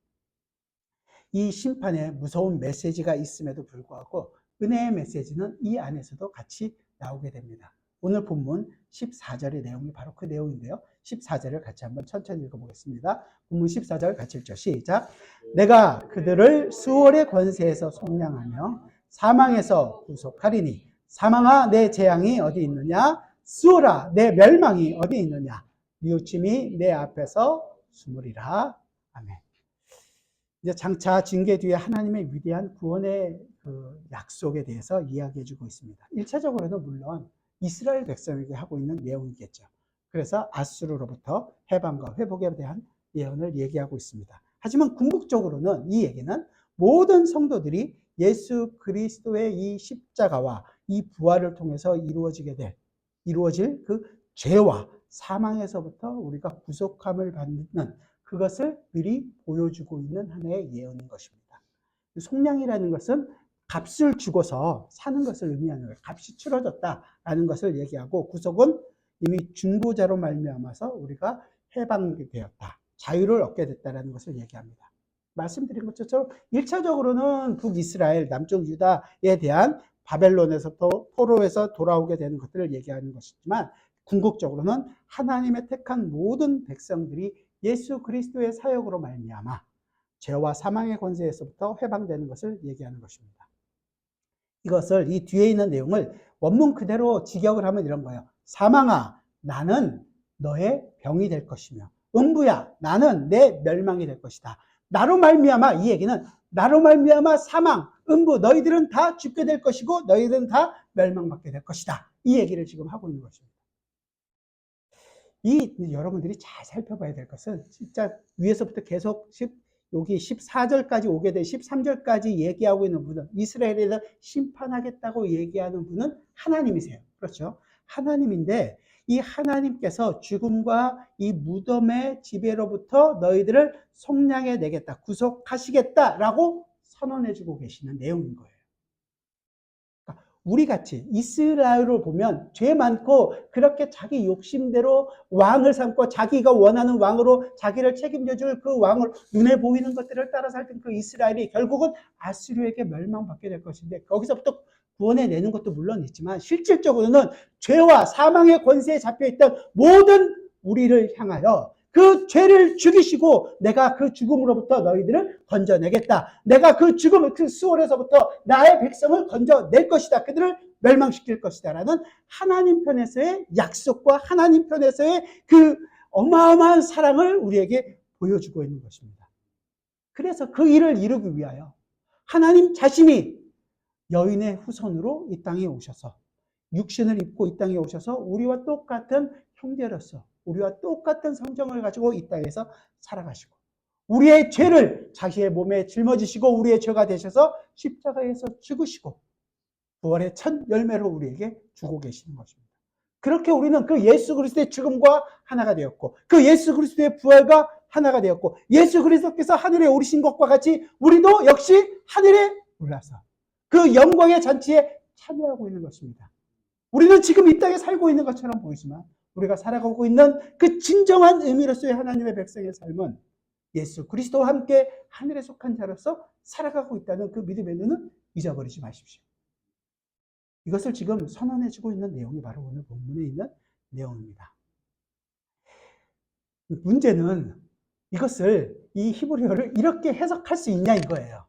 이 심판에 무서운 메시지가 있음에도 불구하고 은혜의 메시지는 이 안에서도 같이 나오게 됩니다. 오늘 본문 14절의 내용이 바로 그 내용인데요. 14절을 같이 한번 천천히 읽어보겠습니다. 본문 14절 같이 읽죠. 시작. 내가 그들을 수월의 권세에서 속량하며 사망에서 구속하리니 사망아 내 재앙이 어디 있느냐? 수월아 내 멸망이 어디 있느냐? 뉘우침이 내 앞에서 숨으리라. 아멘. 이제 장차 징계 뒤에 하나님의 위대한 구원의 그 약속에 대해서 이야기해주고 있습니다. 1차적으로는 물론 이스라엘 백성에게 하고 있는 내용이겠죠. 그래서 아수르로부터 해방과 회복에 대한 예언을 얘기하고 있습니다. 하지만 궁극적으로는 이 얘기는 모든 성도들이 예수 그리스도의 이 십자가와 이 부활을 통해서 이루어질 그 죄와 사망에서부터 우리가 구속함을 받는 그것을 미리 보여주고 있는 하나의 예언인 것입니다. 속량이라는 것은 값을 주고서 사는 것을 의미하는 거예요. 값이 치러졌다라는 것을 얘기하고 구속은 이미 중보자로 말미암아서 우리가 해방되었다. 자유를 얻게 됐다라는 것을 얘기합니다. 말씀드린 것처럼 1차적으로는 북이스라엘, 남쪽 유다에 대한 바벨론에서부터 포로에서 돌아오게 되는 것들을 얘기하는 것이지만 궁극적으로는 하나님의 택한 모든 백성들이 예수 그리스도의 사역으로 말미암아 죄와 사망의 권세에서부터 해방되는 것을 얘기하는 것입니다. 이것을 이 뒤에 있는 내용을 원문 그대로 직역을 하면 이런 거예요. 사망아 나는 너의 병이 될 것이며 음부야 나는 내 멸망이 될 것이다. 나로 말미암아 이 얘기는 나로 말미암아 사망, 음부 너희들은 다 죽게 될 것이고 너희들은 다 멸망받게 될 것이다. 이 얘기를 지금 하고 있는 것입니다. 여러분들이 잘 살펴봐야 될 것은 진짜 위에서부터 계속 여기 14절까지 오게 돼 13절까지 얘기하고 있는 분은 이스라엘에서 심판하겠다고 얘기하는 분은 하나님이세요. 그렇죠? 하나님인데 이 하나님께서 죽음과 이 무덤의 지배로부터 너희들을 속량해 내겠다, 구속하시겠다라고 선언해주고 계시는 내용인 거예요. 우리같이 이스라엘을 보면 죄 많고 그렇게 자기 욕심대로 왕을 삼고 자기가 원하는 왕으로 자기를 책임져줄 그 왕을 눈에 보이는 것들을 따라 살던 그 이스라엘이 결국은 아수르에게 멸망받게 될 것인데 거기서부터 구원해내는 것도 물론 있지만 실질적으로는 죄와 사망의 권세에 잡혀있던 모든 우리를 향하여 그 그 죄를 죽이시고 내가 그 죽음으로부터 너희들을 건져내겠다. 내가 그 죽음, 그 수월에서부터 나의 백성을 건져낼 것이다. 그들을 멸망시킬 것이다. 라는 하나님 편에서의 약속과 하나님 편에서의 그 어마어마한 사랑을 우리에게 보여주고 있는 것입니다. 그래서 그 일을 이루기 위하여 하나님 자신이 여인의 후손으로 이 땅에 오셔서 육신을 입고 이 땅에 오셔서 우리와 똑같은 형제로서 우리와 똑같은 성정을 가지고 이 땅에서 살아가시고 우리의 죄를 자기의 몸에 짊어지시고 우리의 죄가 되셔서 십자가에서 죽으시고 부활의 첫 열매로 우리에게 주고 계시는 것입니다. 그렇게 우리는 그 예수 그리스도의 죽음과 하나가 되었고 그 예수 그리스도의 부활과 하나가 되었고 예수 그리스도께서 하늘에 오르신 것과 같이 우리도 역시 하늘에 올라서 그 영광의 잔치에 참여하고 있는 것입니다. 우리는 지금 이 땅에 살고 있는 것처럼 보이지만 우리가 살아가고 있는 그 진정한 의미로서의 하나님의 백성의 삶은 예수 그리스도와 함께 하늘에 속한 자로서 살아가고 있다는 그 믿음의 눈은 잊어버리지 마십시오. 이것을 지금 선언해주고 있는 내용이 바로 오늘 본문에 있는 내용입니다. 문제는 이것을 이 히브리어를 이렇게 해석할 수 있냐 이거예요.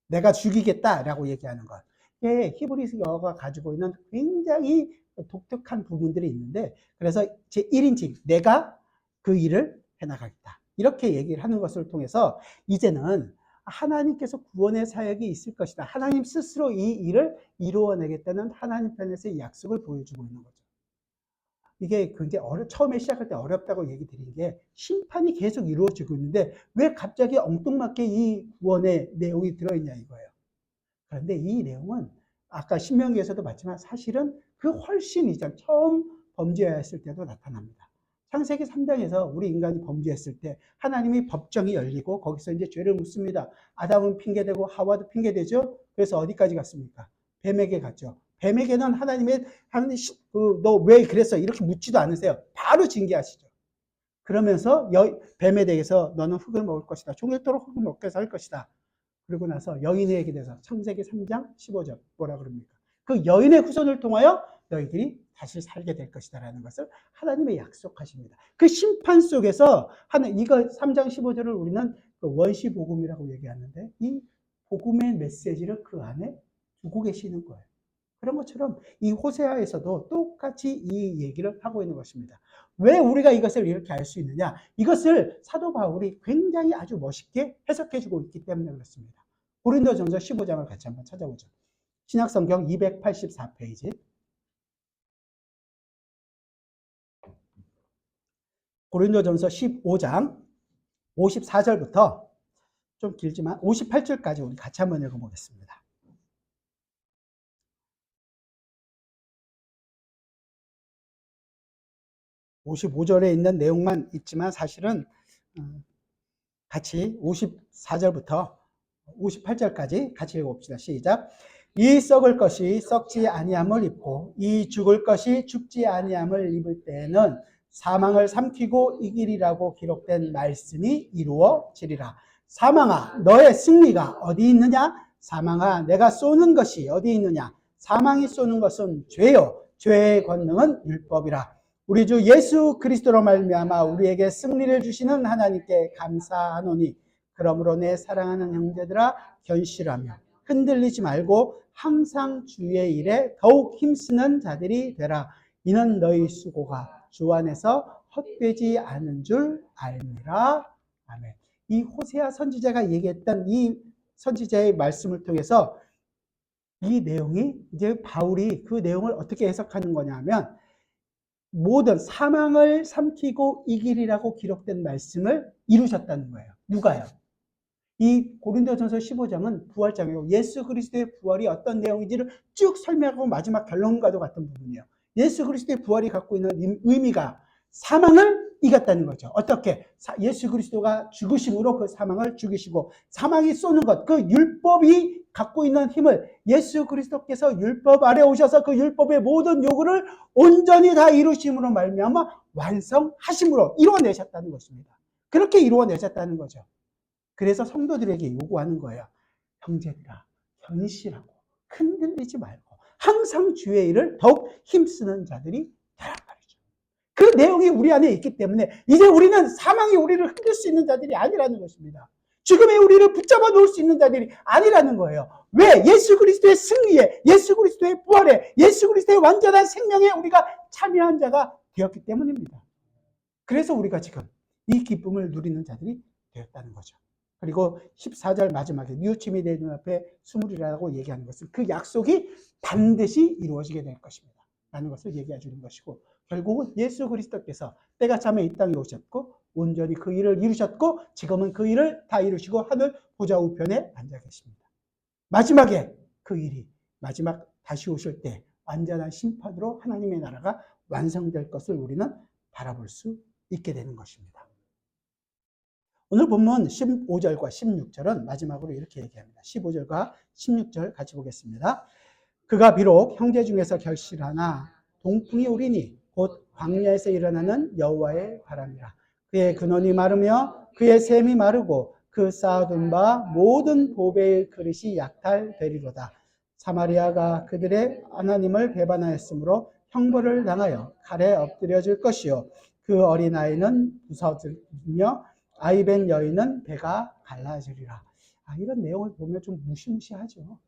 내가 죽이겠다라고 얘기하는 것. 히브리어가 가지고 있는 굉장히 독특한 부분들이 있는데 그래서 제1인칭 내가 그 일을 해나가겠다 이렇게 얘기를 하는 것을 통해서 이제는 하나님께서 구원의 사역이 있을 것이다. 하나님 스스로 이 일을 이루어내겠다는 하나님 편에서의 약속을 보여주고 있는 거죠. 이게 굉장히 처음에 시작할 때 어렵다고 얘기 드린 게 심판이 계속 이루어지고 있는데 왜 갑자기 엉뚱맞게 이 구원의 내용이 들어있냐 이거예요. 그런데 이 내용은 아까 신명기에서도 봤지만 사실은 그 훨씬 이전 처음 범죄했을 때도 나타납니다. 창세기 3장에서 우리 인간이 범죄했을 때 하나님이 법정이 열리고 거기서 이제 죄를 묻습니다. 아담은 핑계대고 하와도 핑계대죠. 그래서 어디까지 갔습니까? 뱀에게 갔죠. 뱀에게는 하나님 너 왜 그랬어? 이렇게 묻지도 않으세요. 바로 징계하시죠. 그러면서 뱀에 대해서 너는 흙을 먹을 것이다. 종일토록 흙을 먹게 살 것이다. 그리고 나서 여인에게 대해서 창세기 3장 15절 뭐라 그럽니까? 그 여인의 후손을 통하여 너희들이 다시 살게 될 것이다라는 것을 하나님의 약속하십니다. 그 심판 속에서 이거 3장 15절을 우리는 원시 복음이라고 얘기하는데 이 복음의 메시지를 그 안에 두고 계시는 거예요. 그런 것처럼 이 호세아에서도 똑같이 이 얘기를 하고 있는 것입니다. 왜 우리가 이것을 이렇게 알 수 있느냐? 이것을 사도 바울이 굉장히 아주 멋있게 해석해주고 있기 때문에 그렇습니다. 고린도전서 15장을 같이 한번 찾아보죠. 신약성경 284페이지. 고린도전서 15장 54절부터 좀 길지만 58절까지 우리 같이 한번 읽어보겠습니다. 55절에 있는 내용만 있지만 사실은 같이 54절부터 58절까지 같이 읽어봅시다. 시작. 이 썩을 것이 썩지 아니함을 입고 이 죽을 것이 죽지 아니함을 입을 때에는 사망을 삼키고 이기리라고 기록된 말씀이 이루어지리라. 사망아 너의 승리가 어디 있느냐? 사망아 내가 쏘는 것이 어디 있느냐? 사망이 쏘는 것은 죄요 죄의 권능은 율법이라. 우리 주 예수 그리스도로 말미암아 우리에게 승리를 주시는 하나님께 감사하노니 그러므로 내 사랑하는 형제들아 견실하며 흔들리지 말고 항상 주의 일에 더욱 힘쓰는 자들이 되라. 이는 너희 수고가 주 안에서 헛되지 않은 줄 알미라. 아멘. 이 호세아 선지자가 얘기했던 이 선지자의 말씀을 통해서 이 내용이 이제 바울이 그 내용을 어떻게 해석하는 거냐 하면 모든 사망을 삼키고 이기리라고 기록된 말씀을 이루셨다는 거예요. 누가요? 이 고린도전서 15장은 부활장이고 예수 그리스도의 부활이 어떤 내용인지를 쭉 설명하고 마지막 결론과도 같은 부분이에요. 예수 그리스도의 부활이 갖고 있는 의미가 사망을 이겼다는 거죠. 어떻게? 예수 그리스도가 죽으심으로 그 사망을 죽이시고 사망이 쏘는 것, 그 율법이 갖고 있는 힘을 예수 그리스도께서 율법 아래 오셔서 그 율법의 모든 요구를 온전히 다 이루심으로 말미암아 완성하심으로 이루어내셨다는 것입니다. 그렇게 이루어내셨다는 거죠. 그래서 성도들에게 요구하는 거예요. 형제들아, 견실하고 흔들리지 말고 항상 주의 일을 더욱 힘쓰는 자들이 되란 말이죠. 그 그 내용이 우리 안에 있기 때문에 이제 우리는 사망이 우리를 흔들 수 있는 자들이 아니라는 것입니다. 죽음에 우리를 붙잡아 놓을 수 있는 자들이 아니라는 거예요. 왜? 예수 그리스도의 승리에, 예수 그리스도의 부활에, 예수 그리스도의 완전한 생명에 우리가 참여한 자가 되었기 때문입니다. 그래서 우리가 지금 이 기쁨을 누리는 자들이 되었다는 거죠. 그리고 14절 마지막에 뉘우침이 내 눈앞에 스물이라고 얘기하는 것은 그 약속이 반드시 이루어지게 될 것입니다 라는 것을 얘기해 주는 것이고, 결국은 예수 그리스도께서 때가 차면 이 땅에 오셨고 온전히 그 일을 이루셨고 지금은 그 일을 다 이루시고 하늘 보좌 우편에 앉아 계십니다. 마지막에 그 일이 마지막 다시 오실 때 완전한 심판으로 하나님의 나라가 완성될 것을 우리는 바라볼 수 있게 되는 것입니다. 오늘 본문 15절과 16절은 마지막으로 이렇게 얘기합니다. 15절과 16절 같이 보겠습니다. 그가 비록 형제 중에서 결실하나 동풍이 오리니 곧 광야에서 일어나는 여호와의 바람이라. 그의 근원이 마르며 그의 샘이 마르고 그 쌓아둔 바 모든 보배의 그릇이 약탈되리로다. 사마리아가 그들의 하나님을 배반하였으므로 형벌을 당하여 칼에 엎드려질 것이요 그 어린아이는 부서지며 아이벤 여인은 배가 갈라지리라. 이런 내용을 보면 좀 무시무시하죠.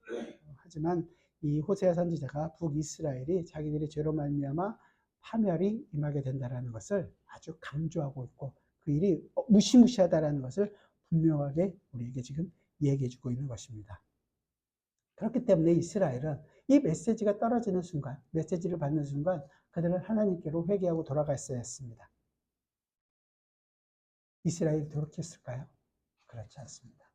하지만 이 호세아 선지자가 북이스라엘이 자기들의 죄로 말미암아 파멸이 임하게 된다는 것을 아주 강조하고 있고 그 일이 무시무시하다는 것을 분명하게 우리에게 지금 얘기해 주고 있는 것입니다. 그렇기 때문에 이스라엘은 이 메시지가 떨어지는 순간, 메시지를 받는 순간 그들은 하나님께로 회개하고 돌아갔어야 했습니다. 이스라엘이 돌이켰을까요? 그렇지 않습니다.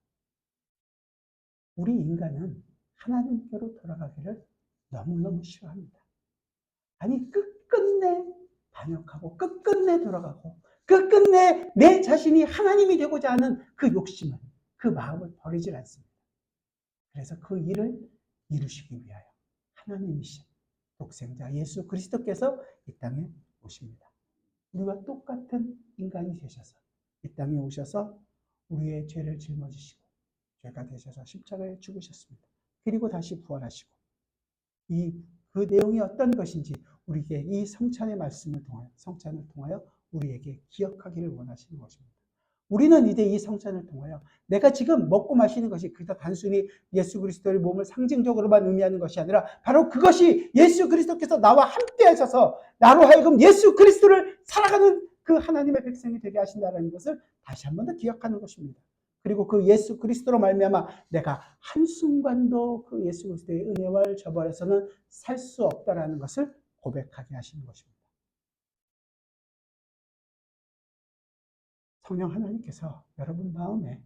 우리 인간은 하나님께로 돌아가기를 너무너무 싫어합니다. 아니 끝끝내 반역하고 끝끝내 돌아가고 끝끝내 내 자신이 하나님이 되고자 하는 그 욕심을, 그 마음을 버리질 않습니다. 그래서 그 일을 이루시기 위하여 하나님이신 독생자 예수 그리스도께서 이 땅에 오십니다. 우리와 똑같은 인간이 되셔서 이 땅에 오셔서 우리의 죄를 짊어지시고 죄가 되셔서 십자가에 죽으셨습니다. 그리고 다시 부활하시고 그 내용이 어떤 것인지 우리에게 이 성찬의 말씀을 통하여, 성찬을 통하여 우리에게 기억하기를 원하시는 것입니다. 우리는 이제 이 성찬을 통하여 내가 지금 먹고 마시는 것이 그저 단순히 예수 그리스도의 몸을 상징적으로만 의미하는 것이 아니라 바로 그것이 예수 그리스도께서 나와 함께 하셔서 나로 하여금 예수 그리스도를 살아가는 그 하나님의 백성이 되게 하신다는 것을 다시 한 번 더 기억하는 것입니다. 그리고 그 예수 그리스도로 말미암아 내가 한순간도 그 예수 그리스도의 은혜와 저버려서는 살 수 없다라는 것을 고백하게 하시는 것입니다. 성령 하나님께서 여러분 마음에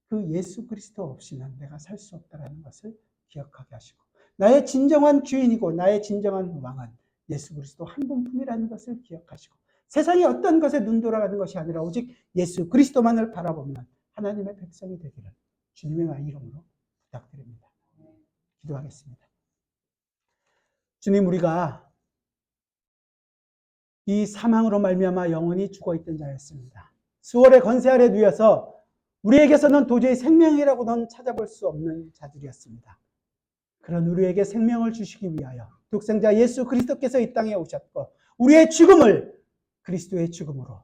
그 예수 그리스도 없이는 내가 살 수 없다라는 것을 기억하게 하시고 나의 진정한 주인이고 나의 진정한 왕은 예수 그리스도 한 분뿐이라는 것을 기억하시고 세상의 어떤 것에 눈 돌아가는 것이 아니라 오직 예수 그리스도만을 바라보면 하나님의 백성이 되기를 주님의 이름으로 부탁드립니다. 기도하겠습니다. 주님, 우리가 이 사망으로 말미암아 영원히 죽어있던 자였습니다. 수월의 권세 아래 누워서 우리에게서는 도저히 생명이라고는 찾아볼 수 없는 자들이었습니다. 그런 우리에게 생명을 주시기 위하여 독생자 예수 그리스도께서 이 땅에 오셨고 우리의 죽음을 그리스도의 죽음으로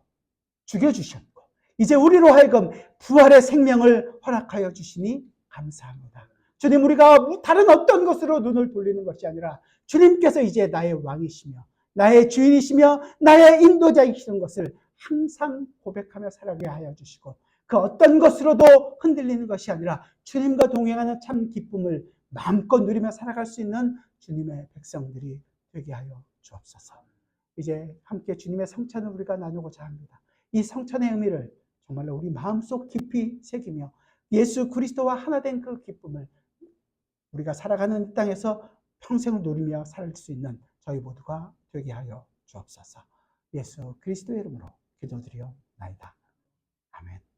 죽여주셨고 이제 우리로 하여금 부활의 생명을 허락하여 주시니 감사합니다. 주님, 우리가 다른 어떤 것으로 눈을 돌리는 것이 아니라 주님께서 이제 나의 왕이시며 나의 주인이시며 나의 인도자이시는 것을 항상 고백하며 살아가게 하여 주시고 그 어떤 것으로도 흔들리는 것이 아니라 주님과 동행하는 참 기쁨을 마음껏 누리며 살아갈 수 있는 주님의 백성들이 되게 하여 주옵소서. 이제 함께 주님의 성찬을 우리가 나누고자 합니다. 이 성찬의 의미를 정말로 우리 마음속 깊이 새기며 예수 그리스도와 하나 된 그 기쁨을 우리가 살아가는 땅에서 평생을 누리며 살 수 있는 저희 모두가 되게 하여 주옵소서. 예수 그리스도의 이름으로 기도드리옵나이다. 아멘.